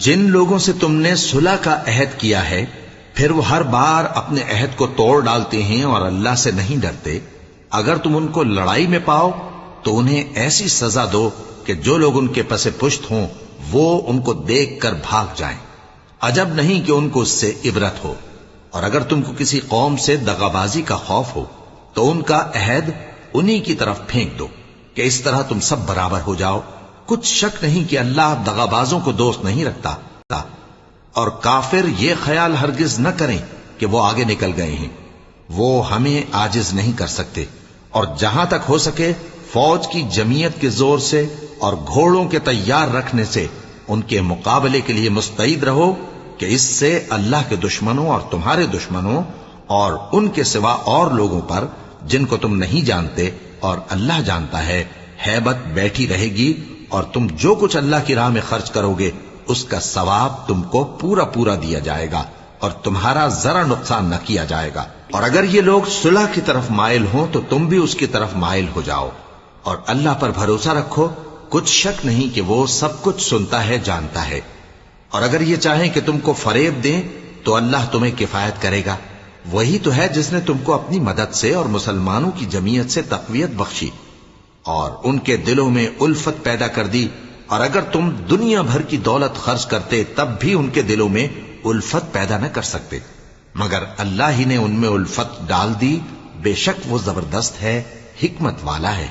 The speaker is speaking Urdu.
جن لوگوں سے تم نے صلح کا عہد کیا ہے پھر وہ ہر بار اپنے عہد کو توڑ ڈالتے ہیں اور اللہ سے نہیں ڈرتے، اگر تم ان کو لڑائی میں پاؤ تو انہیں ایسی سزا دو کہ جو لوگ ان کے پس پشت ہوں وہ ان کو دیکھ کر بھاگ جائیں۔ عجب نہیں کہ ان کو اس سے عبرت ہو۔ اور اگر تم کو کسی قوم سے دغابازی کا خوف ہو تو ان کا عہد انہی کی طرف پھینک دو کہ اس طرح تم سب برابر ہو جاؤ۔ کچھ شک نہیں کہ اللہ دغابازوں کو دوست نہیں رکھتا، اور کافر یہ خیال ہرگز نہ کریں کہ وہ آگے نکل گئے ہیں، وہ ہمیں عاجز نہیں کر سکتے۔ اور جہاں تک ہو سکے فوج کی جمعیت کے زور سے اور گھوڑوں کے تیار رکھنے سے ان کے مقابلے کے لیے مستعد رہو کہ اس سے اللہ کے دشمنوں اور تمہارے دشمنوں اور ان کے سوا اور لوگوں پر جن کو تم نہیں جانتے اور اللہ جانتا ہے ہیبت بیٹھی رہے گی، اور تم جو کچھ اللہ کی راہ میں خرچ کرو گے اس کا ثواب تم کو پورا پورا دیا جائے گا اور تمہارا ذرا نقصان نہ کیا جائے گا۔ اور اگر یہ لوگ صلح کی طرف مائل ہوں تو تم بھی اس کی طرف مائل ہو جاؤ، اور اللہ پر بھروسہ رکھو، کچھ شک نہیں کہ وہ سب کچھ سنتا ہے، جانتا ہے۔ اور اگر یہ چاہیں کہ تم کو فریب دیں تو اللہ تمہیں کفایت کرے گا، وہی تو ہے جس نے تم کو اپنی مدد سے اور مسلمانوں کی جمعیت سے تقویت بخشی اور ان کے دلوں میں الفت پیدا کر دی، اور اگر تم دنیا بھر کی دولت خرچ کرتے تب بھی ان کے دلوں میں الفت پیدا نہ کر سکتے، مگر اللہ ہی نے ان میں الفت ڈال دی، بے شک وہ زبردست ہے، حکمت والا ہے۔